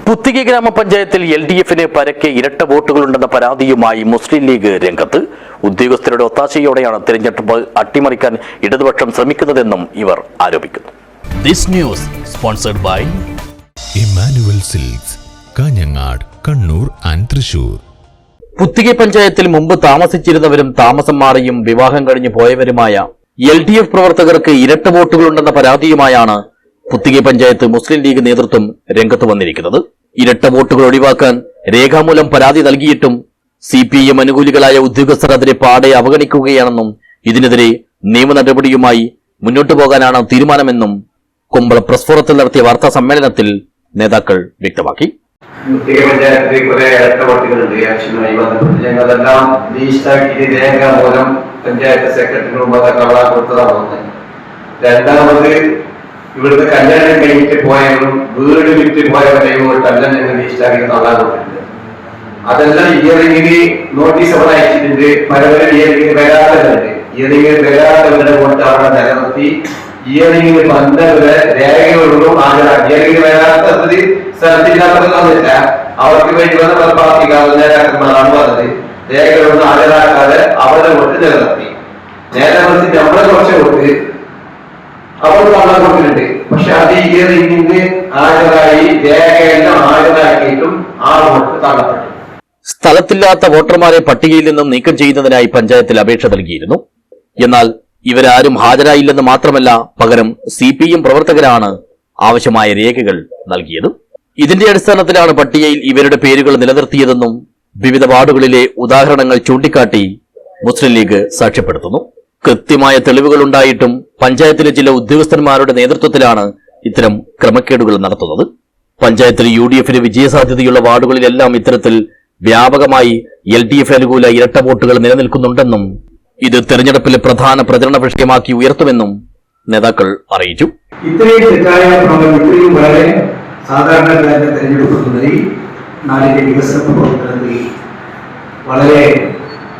പുത്തിക ഗ്രാമപഞ്ചായത്തിൽ LDF-ന് പരക്കെ ഇരട്ട വോട്ടുകളുണ്ടെന്ന പരാതിയുമായി മുസ്ലിം ലീഗ് രംഗത്ത്. ഉദ്യോഗസ്ഥരുടെ ഒത്താശയോടെയാണ് തിരഞ്ഞെടുപ്പ് അട്ടിമറിക്കാൻ ഇടതുപക്ഷം ശ്രമിക്കുന്നതെന്നും ഇവർ ആരോപിക്കുന്നു. This news sponsored by Emmanuel Silks, Kanhangad, Kannur and Thrissur. Puthige പഞ്ചായത്തിൽ മുമ്പ് താമസിച്ചിരുന്നവരും താമസം മാറിയും വിവാഹം കഴിഞ്ഞു പോയവരുമായ LDF പ്രവർത്തകർക്ക് ഇരട്ട വോട്ടുകളുണ്ടെന്ന പരാതിയുമായാണ് പുത്തിക പഞ്ചായത്ത് മുസ്ലിം ലീഗ് നേതൃത്വം രംഗത്ത് വന്നിരിക്കുന്നത്. ഇരട്ട വോട്ടുകൾ ഒഴിവാക്കാൻ രേഖാമൂലം പരാതി നൽകിയിട്ടും CPM അനുകൂലികളായ ഉദ്യോഗസ്ഥർ അതിനെ പാടെ അവഗണിക്കുകയാണെന്നും ഇതിനെതിരെ നിയമ നടപടിയുമായി മുന്നോട്ടു പോകാനാണ് തീരുമാനമെന്നും കുമ്പള പ്രസ് ഫോറത്തിൽ നടത്തിയ വാർത്താ സമ്മേളനത്തിൽ നേതാക്കൾ വ്യക്തമാക്കി. പുത്തിക പഞ്ചായത്തിൽ കുറെ ഇരട്ട വോട്ടുകളുണ്ട്. ആക്ഷനുമായി ബന്ധപ്പെട്ട് ഞങ്ങളെല്ലാം ലീസ്റ്റാക്കി രേഖാമൂലം പഞ്ചായത്ത് സെക്രട്ടറിക്ക് മുമ്പ് കള്ളാൻ കൊടുത്തതാണ്. രണ്ടാമത് ഇവിടുത്തെ കല്യാണം കഴിഞ്ഞിട്ട് പോയവരും വീട് വിറ്റ് പോയവരെയും കല്യാണം ഞങ്ങൾ ലീസ്റ്റാക്കി തള്ളാൻ കൊടുത്തിട്ടുണ്ട്. അതെല്ലാം ഇയറിംഗിന് നോട്ടീസ് അവിടെ അയച്ചിട്ടുണ്ട്. പലവരും ഇയറിംഗിന് വരാത്തവരുണ്ട്. ഇയറിംഗിന് വരാത്തവരുടെ വോട്ട് അവിടെ നിലനിർത്തി ഇയറിംഗിന് ബന്ധവരെ രേഖകളോടും ഹാജരാക്കി. ഇയറിംഗിന് വരാത്തത് സ്ഥലത്തില്ലാത്തതെന്നില്ല, അവർക്ക് വേണ്ടി വന്ന പാർട്ടി നേതാക്കന്മാരാണ് പറഞ്ഞത്. രേഖകളൊന്നും ഹാജരാക്കാതെ അവരുടെ വോട്ട് നിലനിർത്തി. നേരെ മറിച്ച് നമ്മളെ കുറച്ച് വോട്ട് അവർ തള്ളാൻ കൊടുത്തിട്ടുണ്ട്. പക്ഷെ അത് ഇയറിംഗിന് ഹാജരായി രേഖയെല്ലാം ഹാജരാക്കിയിട്ടും ആ വോട്ട് തള്ളപ്പെട്ടു. സ്ഥലത്തില്ലാത്ത വോട്ടർമാരെ പട്ടികയിൽ നിന്നും നീക്കം ചെയ്യുന്നതിനായി പഞ്ചായത്തിൽ അപേക്ഷ നൽകിയിരുന്നു. എന്നാൽ ഇവരാരും ഹാജരായില്ലെന്ന് മാത്രമല്ല, പകരം CPM പ്രവർത്തകരാണ് ആവശ്യമായ രേഖകൾ നൽകിയത്. ഇതിന്റെ അടിസ്ഥാനത്തിലാണ് പട്ടികയിൽ ഇവരുടെ പേരുകൾ നിലനിർത്തിയതെന്നും വിവിധ വാർഡുകളിലെ ഉദാഹരണങ്ങൾ ചൂണ്ടിക്കാട്ടി മുസ്ലിം ലീഗ് സാക്ഷ്യപ്പെടുത്തുന്നു. കൃത്യമായ തെളിവുകൾ ഉണ്ടായിട്ടും പഞ്ചായത്തിലെ ചില ഉദ്യോഗസ്ഥന്മാരുടെ നേതൃത്വത്തിലാണ് ഇത്തരം ക്രമക്കേടുകൾ നടത്തുന്നത്. പഞ്ചായത്തിൽ UDF-ന് വിജയസാധ്യതയുള്ള വാർഡുകളിലെല്ലാം ഇത്തരത്തിൽ വ്യാപകമായി LDF അനുകൂല ഇരട്ട വോട്ടുകൾ നിലനിൽക്കുന്നുണ്ടെന്നും ഇത് തെരഞ്ഞെടുപ്പിലെ പ്രധാന പ്രചരണ വിഷയമാക്കി ഉയർത്തുമെന്നും നേതാക്കൾ അറിയിച്ചു. ഇത്രയും തെറ്റായ ഇത്രയും വളരെ സാധാരണക്കാരുടെ തെരഞ്ഞെടുപ്പ് നാടിന്റെ വികസന പ്രവർത്തനത്തിൽ വളരെ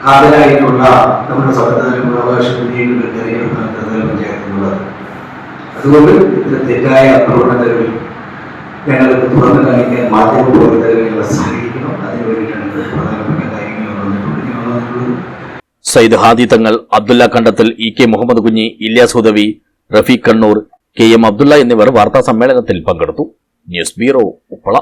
കാതലായിട്ടുള്ള നമ്മുടെ സംവിധാനങ്ങളുടെ അവകാശം ഉന്നയിക്കുന്ന തെരഞ്ഞെടുപ്പാണ് ത്രിതല പഞ്ചായത്തിനുള്ളത്. അതുകൊണ്ട് ഇത്തരം തെറ്റായ പ്രവണതകളിൽ ഞങ്ങൾക്ക് തുറന്നു കാണിക്കാൻ മാധ്യമ പ്രവർത്തകരെ സഹായിക്കണം. അതിനുവേണ്ടിയിട്ടാണ് പ്രധാനപ്പെട്ട കാര്യങ്ങൾ വന്നിട്ടുള്ളത്. സയ്യിദ് ഹാദി തങ്ങൾ, അബ്ദുല്ല കണ്ടത്തിൽ, EK മുഹമ്മദ് കുഞ്ഞി, ഇല്യാസ് ഹുദവി, റഫീഖ് കണ്ണൂർ, KM അബ്ദുള്ള എന്നിവർ വാർത്താ സമ്മേളനത്തിൽ പങ്കെടുത്തു. News bureau, Uppala.